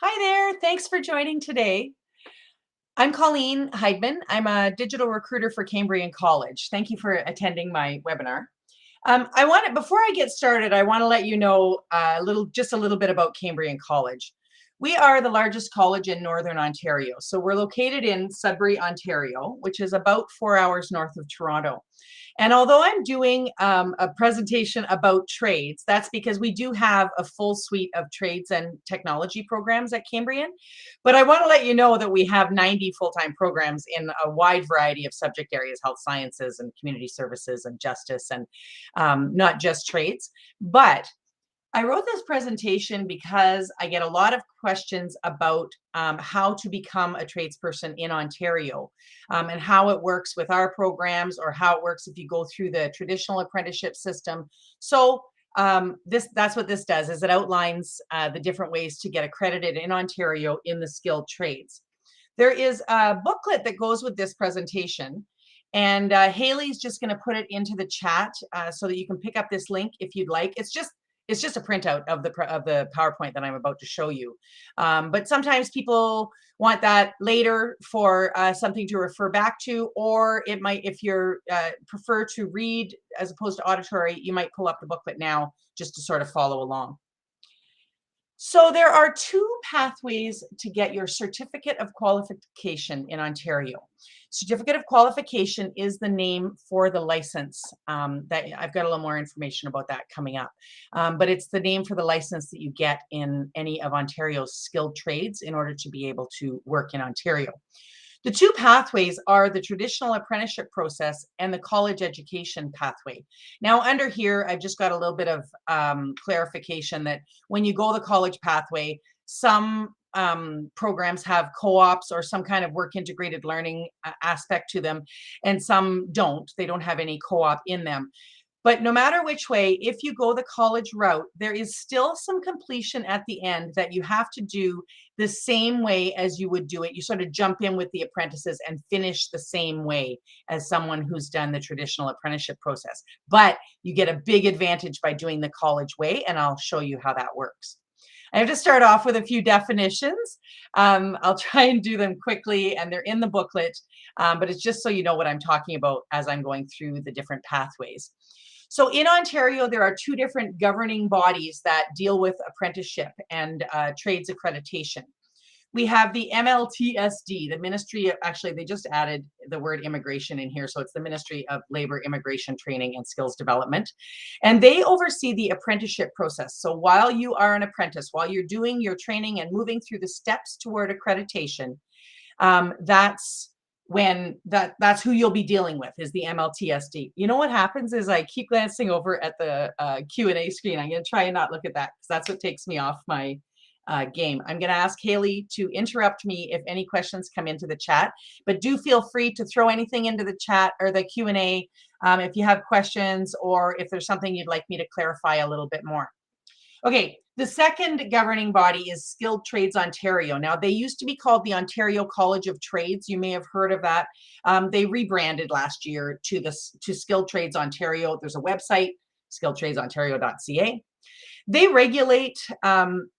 Hi there. Thanks for joining today. I'm Colleen Heidman. I'm a digital recruiter for Cambrian College. Thank you for attending my webinar. Before I get started, I want to let you know just a little bit about Cambrian College. We are the largest college in Northern Ontario. So we're located in Sudbury, Ontario, which is about 4 hours north of Toronto. And although I'm doing a presentation about trades, that's because we do have a full suite of trades and technology programs at Cambrian. But I want to let you know that we have 90 full-time programs in a wide variety of subject areas: health sciences and community services and justice, and not just trades. But I wrote this presentation because I get a lot of questions about how to become a tradesperson in Ontario, and how it works with our programs, or how it works if you go through the traditional apprenticeship system. So that's what this does, is it outlines the different ways to get accredited in Ontario in the skilled trades. There is a booklet that goes with this presentation, and Haley's just going to put it into the chat so that you can pick up this link if you'd like. It's just a printout of the PowerPoint that I'm about to show you. But sometimes people want that later for something to refer back to, or it might, if you're prefer to read as opposed to auditory, you might pull up the booklet now just to sort of follow along. So there are two pathways to get your certificate of qualification in Ontario. Certificate of qualification is the name for the license. That I've got a little more information about that coming up. But it's the name for the license that you get in any of Ontario's skilled trades in order to be able to work in Ontario. The two pathways are the traditional apprenticeship process and the college education pathway. Now, under here, I've just got a little bit of clarification that when you go the college pathway, some programs have co-ops or some kind of work integrated learning aspect to them, and some don't. They don't have any co-op in them. But no matter which way, if you go the college route, there is still some completion at the end that you have to do the same way as you would do it. You sort of jump in with the apprentices and finish the same way as someone who's done the traditional apprenticeship process. But you get a big advantage by doing the college way, and I'll show you how that works. I have to start off with a few definitions. I'll try and do them quickly, and they're in the booklet, but it's just so you know what I'm talking about as I'm going through the different pathways. So in Ontario, there are two different governing bodies that deal with apprenticeship and trades accreditation. We have the MLTSD, the Ministry of, actually, they just added the word immigration in here. So it's the Ministry of Labor, Immigration, Training, and Skills Development. And they oversee the apprenticeship process. So while you are an apprentice, while you're doing your training and moving through the steps toward accreditation, that's who you'll be dealing with, is the MLTSD. You know what happens is I keep glancing over at the Q&A screen. I'm going to try and not look at that because that's what takes me off my game. I'm going to ask Haley to interrupt me if any questions come into the chat, but do feel free to throw anything into the chat or the Q&A if you have questions, or if there's something you'd like me to clarify a little bit more. Okay, the second governing body is Skilled Trades Ontario. Now, they used to be called the Ontario College of Trades. You may have heard of that. They rebranded last year to Skilled Trades Ontario. There's a website, skilledtradesontario.ca. They regulate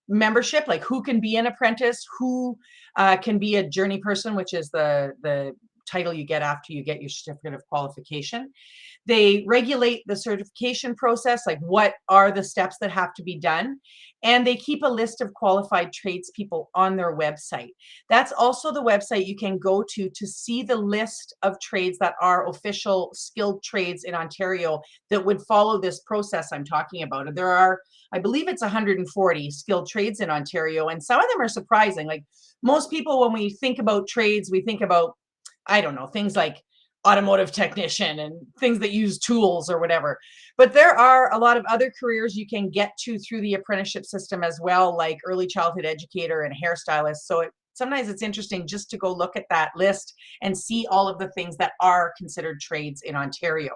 membership, like who can be an apprentice, who can be a journey person, which is the title you get after you get your certificate of qualification. They regulate the certification process, like what are the steps that have to be done. And they keep a list of qualified tradespeople on their website. That's also the website you can go to see the list of trades that are official skilled trades in Ontario that would follow this process I'm talking about. And there are, I believe it's 140 skilled trades in Ontario, and some of them are surprising. Like most people, when we think about trades, we think about, I don't know, things like automotive technician and things that use tools or whatever. But there are a lot of other careers you can get to through the apprenticeship system as well, like early childhood educator and hairstylist. So sometimes it's interesting just to go look at that list and see all of the things that are considered trades in Ontario.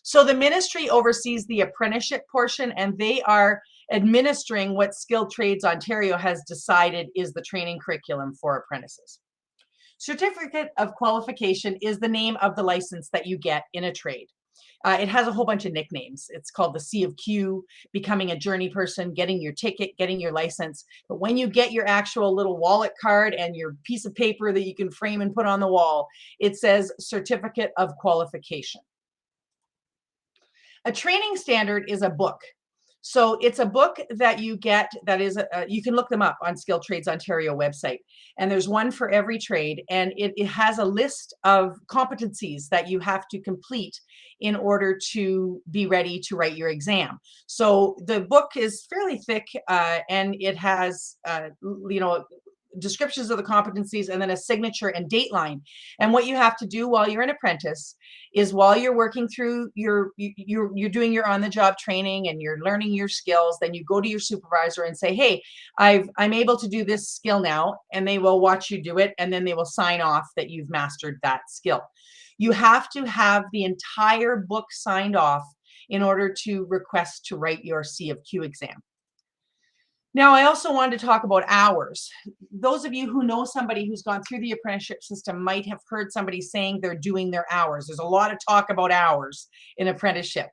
So the ministry oversees the apprenticeship portion, and they are administering what Skilled Trades Ontario has decided is the training curriculum for apprentices. Certificate of qualification is the name of the license that you get in a trade. It has a whole bunch of nicknames. It's called the C of Q, becoming a journey person, getting your ticket, getting your license. But when you get your actual little wallet card and your piece of paper that you can frame and put on the wall, it says Certificate of Qualification. A training standard is a book. So it's a book that you get that is, you can look them up on Skilled Trades Ontario website. And there's one for every trade. And it has a list of competencies that you have to complete in order to be ready to write your exam. So the book is fairly thick, and it has, descriptions of the competencies and then a signature and date line. And what you have to do while you're an apprentice is, while you're working through you're doing your on-the-job training and you're learning your skills, then you go to your supervisor and say, hey, I'm able to do this skill now, and they will watch you do it, and then they will sign off that you've mastered that skill. You have to have the entire book signed off in order to request to write your C of Q exam. Now, I also wanted to talk about hours. Those of you who know somebody who's gone through the apprenticeship system might have heard somebody saying they're doing their hours. There's a lot of talk about hours in apprenticeship.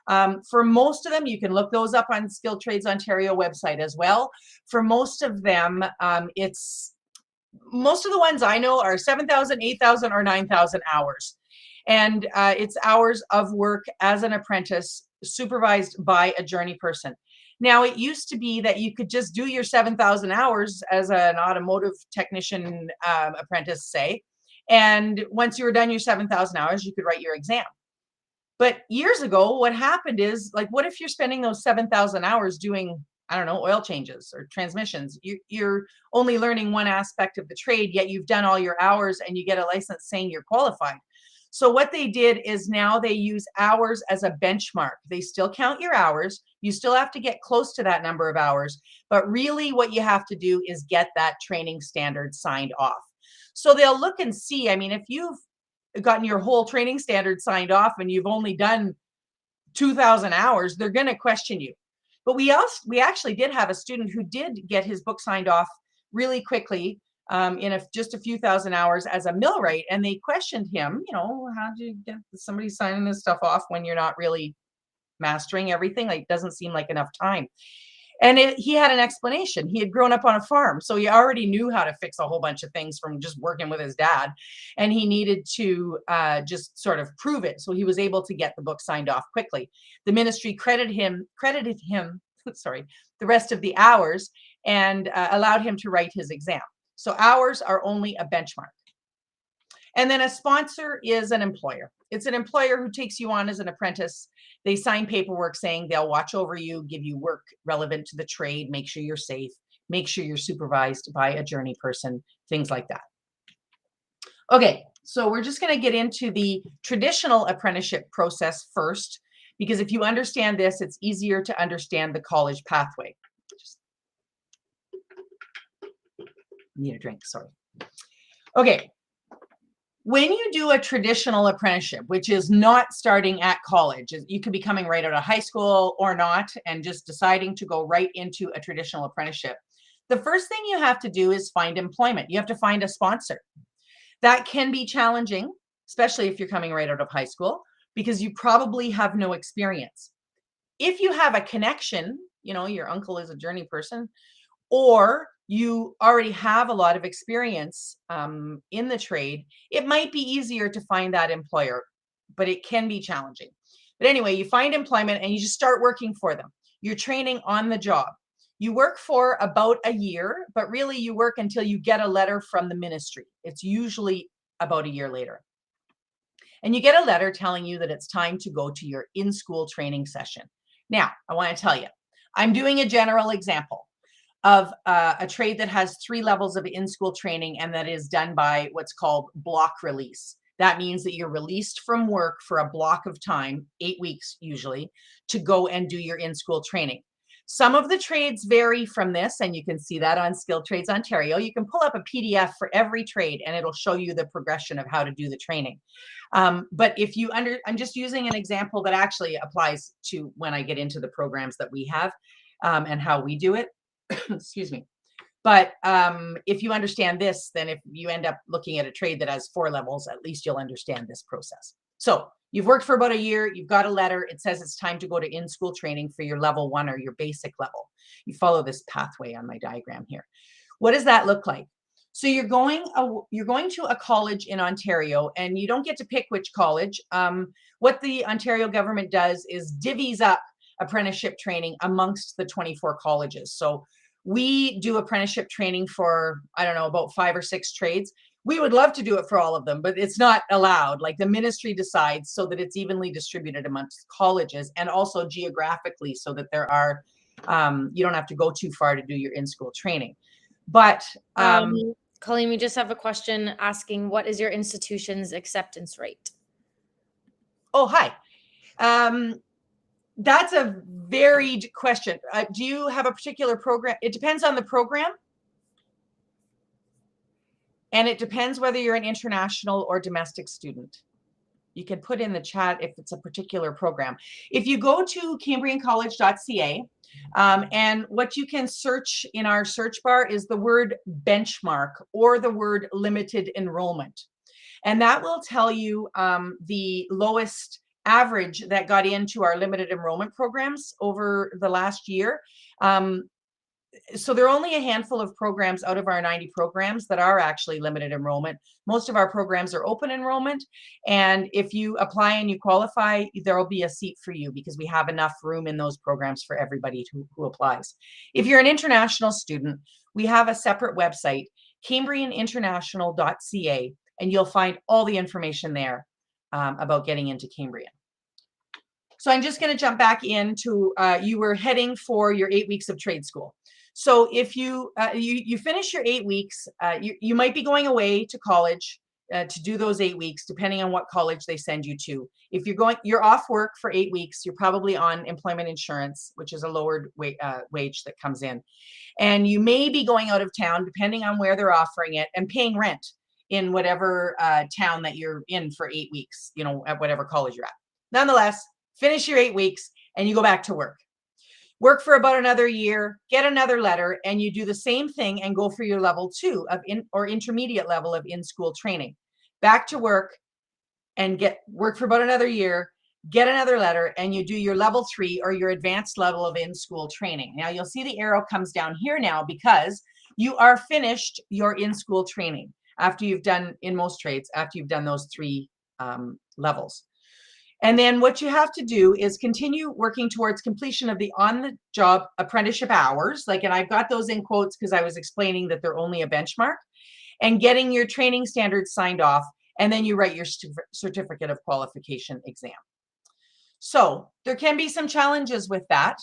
For most of them, you can look those up on Skilled Trades Ontario website as well. For most of them, most of the ones I know are 7,000, 8,000, or 9,000 hours. And it's hours of work as an apprentice supervised by a journey person. Now, it used to be that you could just do your 7,000 hours as an automotive technician apprentice, say, and once you were done your 7,000 hours, you could write your exam. But years ago, what happened is, like, what if you're spending those 7,000 hours doing, I don't know, oil changes or transmissions? You're only learning one aspect of the trade, yet you've done all your hours and you get a license saying you're qualified. So what they did is, now they use hours as a benchmark. They still count your hours. You still have to get close to that number of hours, but really what you have to do is get that training standard signed off. So they'll look and see, I mean, if you've gotten your whole training standard signed off and you've only done 2,000 hours, they're going to question you. But we actually did have a student who did get his book signed off really quickly, in just a few thousand hours as a millwright, and they questioned him, how do you get somebody signing this stuff off when you're not really mastering everything? Like, doesn't seem like enough time. And he had an explanation. He had grown up on a farm, so he already knew how to fix a whole bunch of things from just working with his dad, and he needed to just sort of prove it. So he was able to get the book signed off quickly. The ministry credited him sorry, the rest of the hours, and allowed him to write his exam. So hours are only a benchmark. And then a sponsor is an employer. It's an employer who takes you on as an apprentice. They sign paperwork saying they'll watch over you, give you work relevant to the trade, make sure you're safe, make sure you're supervised by a journey person, things like that. Okay, so we're just going to get into the traditional apprenticeship process first, because if you understand this, it's easier to understand the college pathway. Need a drink, sorry. Okay, when you do a traditional apprenticeship, which is not starting at college, you could be coming right out of high school or not, and just deciding to go right into a traditional apprenticeship, the first thing you have to do is find employment. You have to find a sponsor. That can be challenging, especially if you're coming right out of high school, because you probably have no experience. If you have a connection, your uncle is a journey person, or you already have a lot of experience in the trade, it might be easier to find that employer, but it can be challenging. But anyway, you find employment and you just start working for them. You're training on the job. You work for about a year, but really you work until you get a letter from the ministry. It's usually about a year later. And you get a letter telling you that it's time to go to your in-school training session. Now, I want to tell you, I'm doing a general example of a trade that has 3 levels of in-school training, and that is done by what's called block release. That means that you're released from work for a block of time, 8 weeks usually, to go and do your in-school training. Some of the trades vary from this, and you can see that on Skilled Trades Ontario. You can pull up a PDF for every trade, and it'll show you the progression of how to do the training. But if you I'm just using an example that actually applies to when I get into the programs that we have and how we do it. Excuse me. But if you understand this, then if you end up looking at a trade that has 4 levels, at least you'll understand this process. So you've worked for about a year, you've got a letter, it says it's time to go to in-school training for your level 1 or your basic level. You follow this pathway on my diagram here. What does that look like? So you're going to a college in Ontario, and you don't get to pick which college. What the Ontario government does is divvies up apprenticeship training amongst the 24 colleges. So we do apprenticeship training for, I don't know, about 5 or 6 trades. We would love to do it for all of them, but it's not allowed. Like, the ministry decides so that it's evenly distributed amongst colleges, and also geographically, so that there are, you don't have to go too far to do your in-school training. But Colleen, we just have a question asking, what is your institution's acceptance rate? Oh, hi. That's a varied question. Do you have a particular program? It depends on the program. And it depends whether you're an international or domestic student. You can put in the chat if it's a particular program. If you go to cambriancollege.ca, and what you can search in our search bar is the word benchmark or the word limited enrollment. And that will tell you the lowest average that got into our limited enrollment programs over the last year. So there are only a handful of programs out of our 90 programs that are actually limited enrollment. Most of our programs are open enrollment. And if you apply and you qualify, there will be a seat for you, because we have enough room in those programs for everybody who applies. If you're an international student, we have a separate website, cambrianinternational.ca, and you'll find all the information there about getting into Cambrian. So I'm just going to jump back into, you were heading for your 8 weeks of trade school. So if you you finish your 8 weeks, you might be going away to college to do those 8 weeks, depending on what college they send you to. If you're off work for 8 weeks, you're probably on employment insurance, which is a lowered wage that comes in. And you may be going out of town, depending on where they're offering it, and paying rent in whatever town that you're in for 8 weeks, you know, at whatever college you're at. Nonetheless, finish your 8 weeks and you go back to work. Work for about another year, get another letter, and you do the same thing and go for your level 2 of or intermediate level of in-school training. Back to work and work for about another year, get another letter, and you do your level 3 or your advanced level of in-school training. Now you'll see the arrow comes down here now, because you are finished your in-school training after you've done, in most trades, after you've done those 3 levels. And then what you have to do is continue working towards completion of the on-the-job apprenticeship hours. And I've got those in quotes because I was explaining that they're only a benchmark, and getting your training standards signed off. And then you write your certificate of qualification exam. So there can be some challenges with that.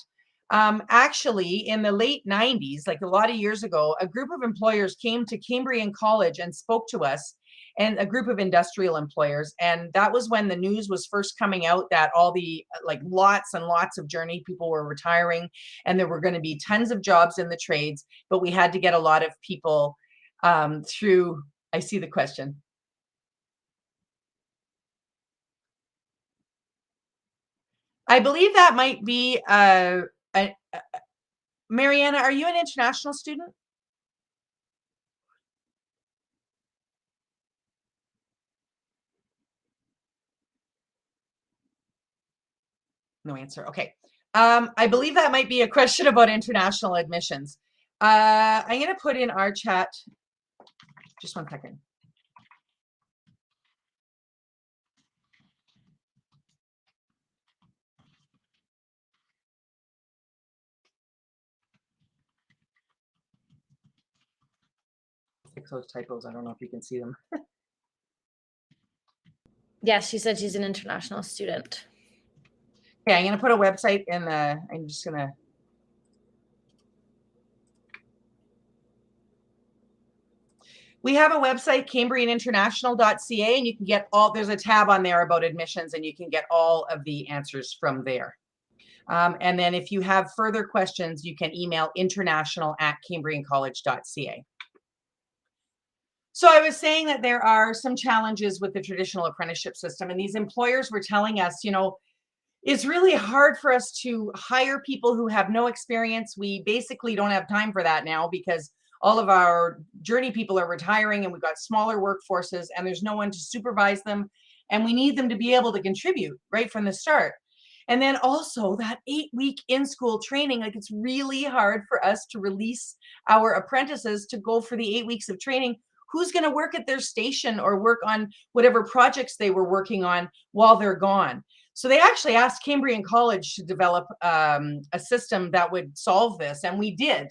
Actually, in the late 90s, like a lot of years ago, a group of employers came to Cambrian College and spoke to us, and a group of industrial employers. And that was when the news was first coming out that all the, lots and lots of journey people were retiring, and there were going to be tons of jobs in the trades, but we had to get a lot of people through. I see the question. I believe that might be Mariana, are you an international student? No answer. Okay. I believe that might be a question about international admissions. I'm going to put in our chat. Just 1 second. Fix those typos. I don't know if you can see them. Yes, she said she's an international student. Yeah, I'm going to put a website in the, I'm just going to. We have a website, cambrianinternational.ca, and you can get there's a tab on there about admissions, and you can get all of the answers from there. And then if you have further questions, you can email international@cambriancollege.ca. So I was saying that there are some challenges with the traditional apprenticeship system, and these employers were telling us, it's really hard for us to hire people who have no experience. We basically don't have time for that now, because all of our journey people are retiring, and we've got smaller workforces, and there's no one to supervise them. and we need them to be able to contribute right from the start. And then also that 8-week in-school training, like it's really hard for us to release our apprentices to go for the 8 weeks of training. Who's going to work at their station or work on whatever projects they were working on while they're gone? So they actually asked Cambrian College to develop a system that would solve this, and we did.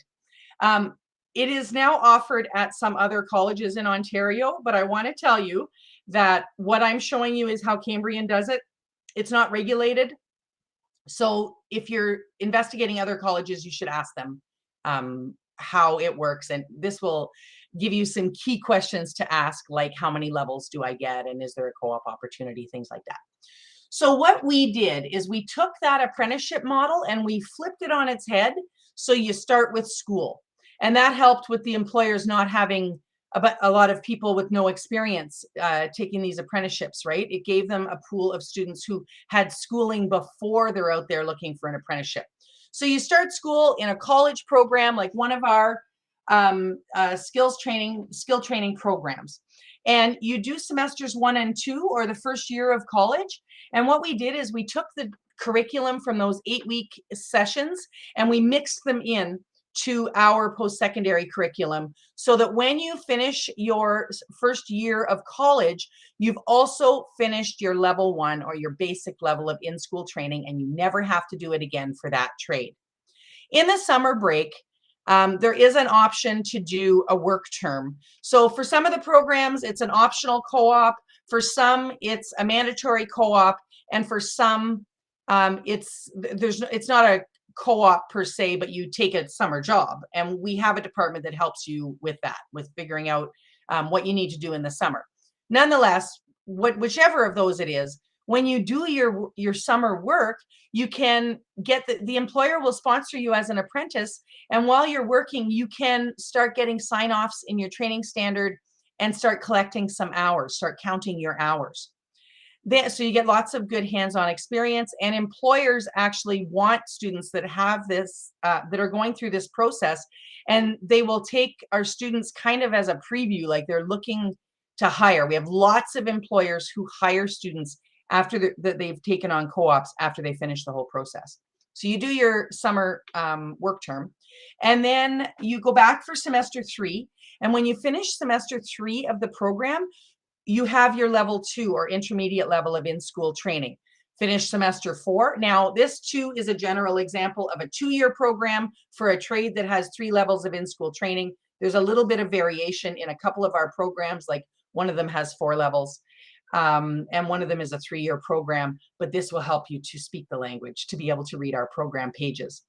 It is now offered at some other colleges in Ontario, but I want to tell you that what I'm showing you is how Cambrian does it. It's not regulated. So if you're investigating other colleges, you should ask them how it works. And this will give you some key questions to ask, like how many levels do I get? And is there a co-op opportunity? Things like that. So what we did is we took that apprenticeship model and we flipped it on its head. So you start with school. And that helped with the employers not having a lot of people with no experience taking these apprenticeships, right? It gave them a pool of students who had schooling before they're out there looking for an apprenticeship. So you start school in a college program, like one of our skill training programs. And you do semesters 1 and 2 or the first year of college. And what we did is we took the curriculum from those 8-week sessions and we mixed them in to our post-secondary curriculum so that when you finish your first year of college, you've also finished your level 1 or your basic level of in-school training, and you never have to do it again for that trade. In the summer break, there is an option to do a work term. So for some of the programs, it's an optional co-op. For some, it's a mandatory co-op. And for some, it's not a co-op per se, but you take a summer job. And we have a department that helps you with that, with figuring out what you need to do in the summer. Nonetheless, whichever of those it is, when you do your summer work, you can get the employer will sponsor you as an apprentice. And while you're working, you can start getting sign-offs in your training standard and start collecting some hours, start counting your hours. So you get lots of good hands-on experience, and employers actually want students that have this, that are going through this process, and they will take our students kind of as a preview, like they're looking to hire. We have lots of employers who hire students after they've taken on co-ops after they finish the whole process. So you do your summer work term, and then you go back for semester 3. And when you finish semester 3 of the program, you have your level 2 or intermediate level of in-school training. Finish semester 4. Now, this too is a general example of a 2-year program for a trade that has 3 levels of in-school training. There's a little bit of variation in a couple of our programs, like one of them has 4 levels. And one of them is a 3-year program, but this will help you to speak the language, to be able to read our program pages.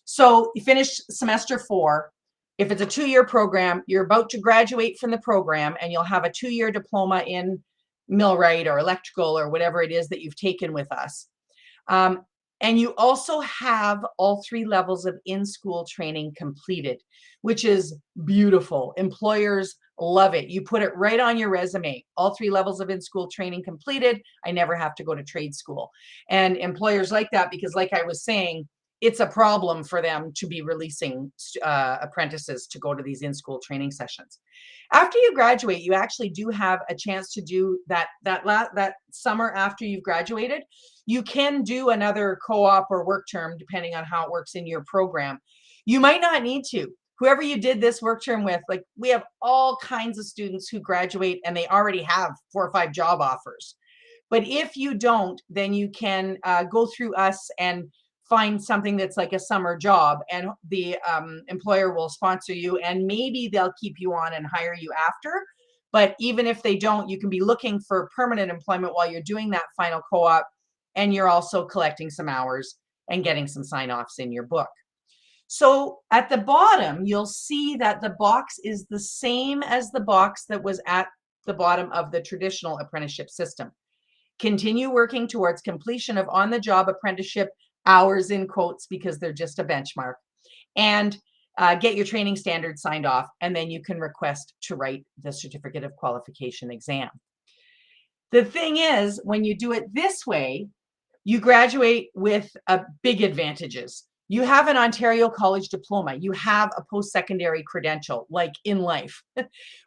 So you finish semester 4. If it's a 2-year program, you're about to graduate from the program and you'll have a 2-year diploma in millwright or electrical or whatever it is that you've taken with us. And you also have all 3 levels of in-school training completed, which is beautiful. Employers love it. You put it right on your resume. All 3 levels of in-school training completed. I never have to go to trade school. And employers like that because, like I was saying, it's a problem for them to be releasing apprentices to go to these in-school training sessions. After you graduate, you actually do have a chance to do that summer after you've graduated. You can do another co-op or work term, depending on how it works in your program. You might not need to. Whoever you did this work term with, like we have all kinds of students who graduate and they already have 4 or 5 job offers. But if you don't, then you can go through us and find something that's like a summer job, and the employer will sponsor you, and maybe they'll keep you on and hire you after. But even if they don't, you can be looking for permanent employment while you're doing that final co-op, and you're also collecting some hours and getting some sign-offs in your book. So at the bottom, you'll see that the box is the same as the box that was at the bottom of the traditional apprenticeship system. Continue working towards completion of on-the-job apprenticeship hours in quotes because they're just a benchmark, and get your training standards signed off, and then you can request to write the certificate of qualification exam. The thing is, when you do it this way, you graduate with big advantages. You have an Ontario College diploma. You have a post-secondary credential, like in life.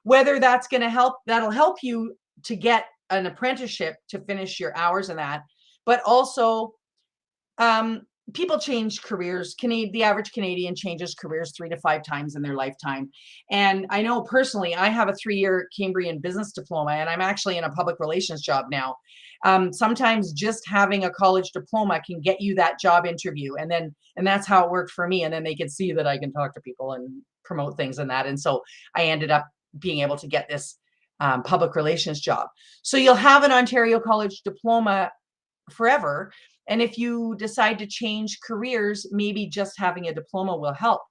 Whether that's going to help, that'll help you to get an apprenticeship to finish your hours in that, but also people change careers. The average Canadian changes careers 3 to 5 times in their lifetime. And I know personally, I have a 3-year Cambrian business diploma, and I'm actually in a public relations job now. Sometimes just having a college diploma can get you that job interview. And that's how it worked for me. And then they could see that I can talk to people and promote things and that. And so I ended up being able to get this public relations job. So you'll have an Ontario College diploma forever. And if you decide to change careers, maybe just having a diploma will help.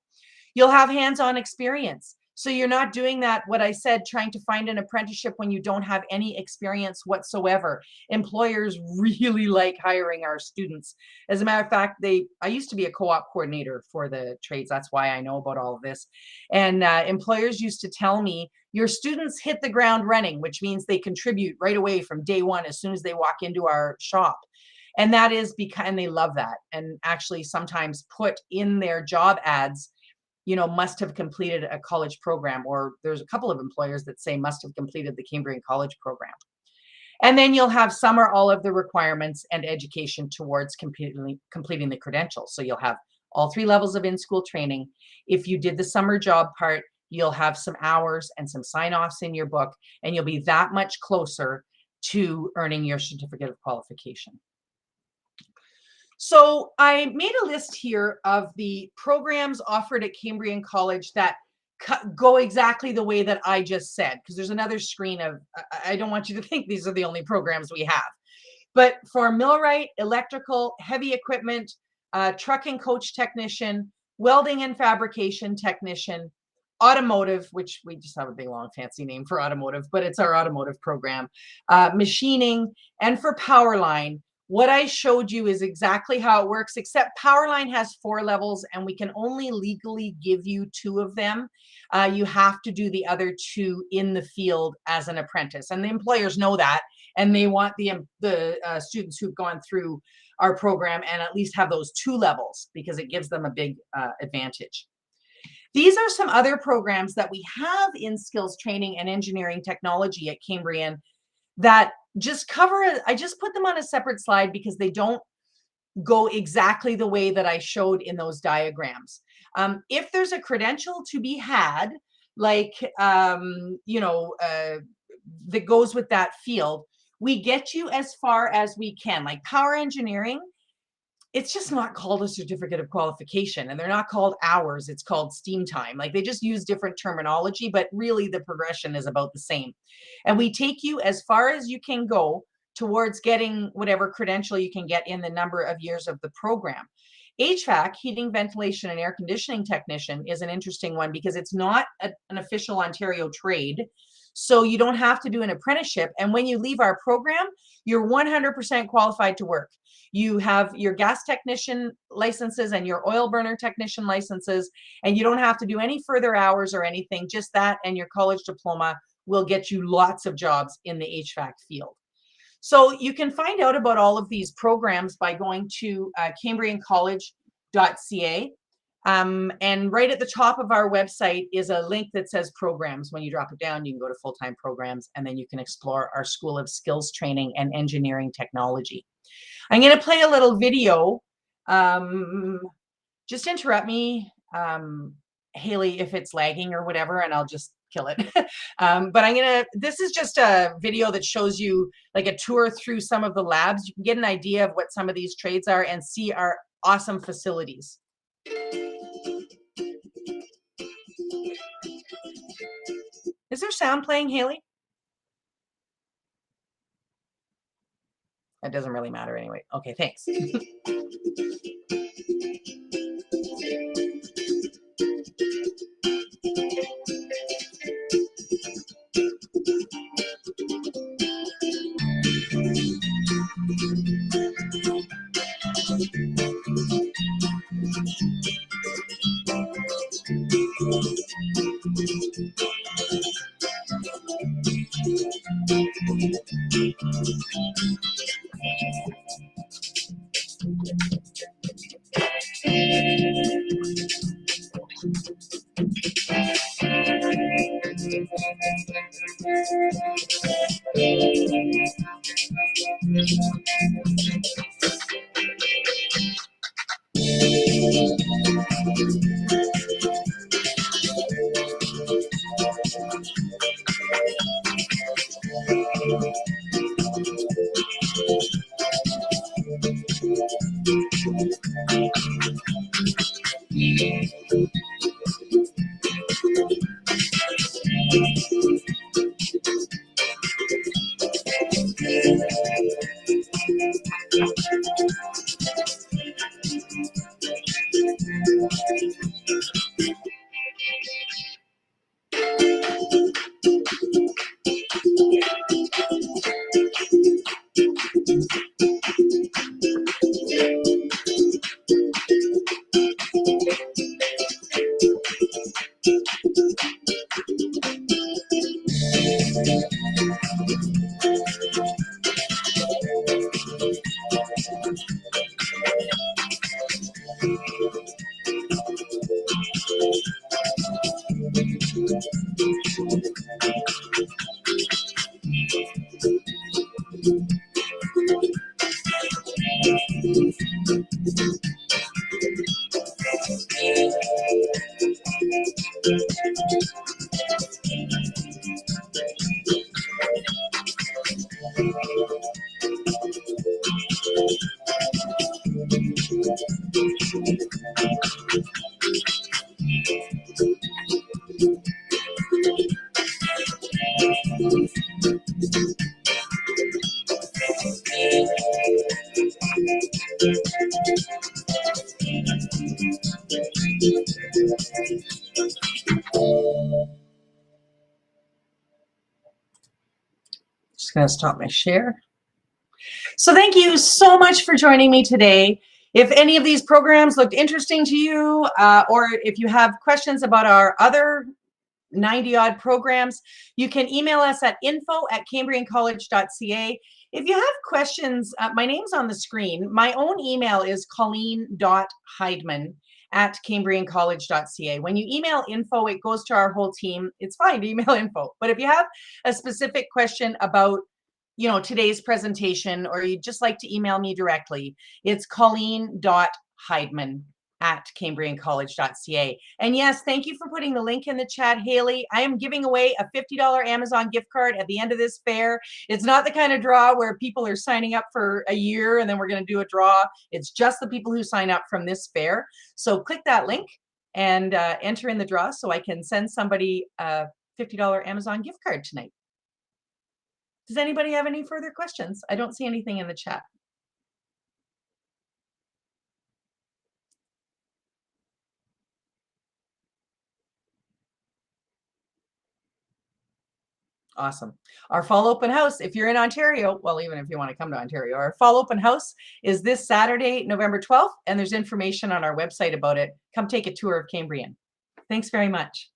You'll have hands-on experience. So you're not doing that, what I said, trying to find an apprenticeship when you don't have any experience whatsoever. Employers really like hiring our students. As a matter of fact, I used to be a co-op coordinator for the trades. That's why I know about all of this. And employers used to tell me, your students hit the ground running, which means they contribute right away from day one as soon as they walk into our shop. And that is because, and they love that. And actually sometimes put in their job ads, must have completed a college program, or there's a couple of employers that say must have completed the Cambrian College program. And then you'll have some or all of the requirements and education towards completing the credentials. So you'll have all 3 levels of in-school training. If you did the summer job part, you'll have some hours and some sign-offs in your book, and you'll be that much closer to earning your certificate of qualification. So I made a list here of the programs offered at Cambrian College that go exactly the way that I just said, because there's another screen of, I don't want you to think these are the only programs we have. But for millwright, electrical, heavy equipment, truck and coach technician, welding and fabrication technician, automotive, which we just have a big long fancy name for automotive, but it's our automotive program, machining, and for power line, what I showed you is exactly how it works, except Powerline has 4 levels and we can only legally give you 2 of them. You have to do the other 2 in the field as an apprentice. And the employers know that, and they want the students who've gone through our program and at least have those 2 levels because it gives them a big advantage. These are some other programs that we have in skills training and engineering technology at Cambrian that just cover, I just put them on a separate slide because they don't go exactly the way that I showed in those diagrams. If there's a credential to be had, like, that goes with that field, we get you as far as we can. Like power engineering, it's just not called a certificate of qualification, and they're not called hours, it's called steam time. Like they just use different terminology, but really the progression is about the same. And we take you as far as you can go towards getting whatever credential you can get in the number of years of the program. HVAC, heating, ventilation, and air conditioning technician, is an interesting one because it's not an official Ontario trade. So you don't have to do an apprenticeship. And when you leave our program, you're 100% qualified to work. You have your gas technician licenses and your oil burner technician licenses, and you don't have to do any further hours or anything. Just that and your college diploma will get you lots of jobs in the HVAC field. So you can find out about all of these programs by going to cambriancollege.ca. And right at the top of our website is a link that says programs. When you drop it down, you can go to full-time programs, and then you can explore our School of Skills Training and Engineering Technology. I'm going to play a little video. Just interrupt me, Haley, if it's lagging or whatever, and I'll just kill it. But this is just a video that shows you like a tour through some of the labs. You can get an idea of what some of these trades are and see our awesome facilities. Is there sound playing, Haley? That doesn't really matter anyway. Okay, thanks. Just going to stop my share. So thank you so much for joining me today. If any of these programs looked interesting to you, or if you have questions about our other 90-odd programs, you can email us at info@cambriancollege.ca. If you have questions, my name's on the screen. My own email is colleen.heidman@cambriancollege.ca. When you email info, it goes to our whole team. It's fine to email info. But if you have a specific question about today's presentation, or you'd just like to email me directly, it's colleen.heidman@cambriancollege.ca. And yes, thank you for putting the link in the chat, Haley. I am giving away a $50 Amazon gift card at the end of this fair. It's not the kind of draw where people are signing up for a year and then we're going to do a draw. It's just the people who sign up from this fair. So click that link and enter in the draw so I can send somebody a $50 Amazon gift card tonight. Does anybody have any further questions? I don't see anything in the chat. Awesome. Our fall open house, if you're in Ontario, well, even if you want to come to Ontario, our fall open house is this Saturday, November 12th, and there's information on our website about it. Come take a tour of Cambrian. Thanks very much.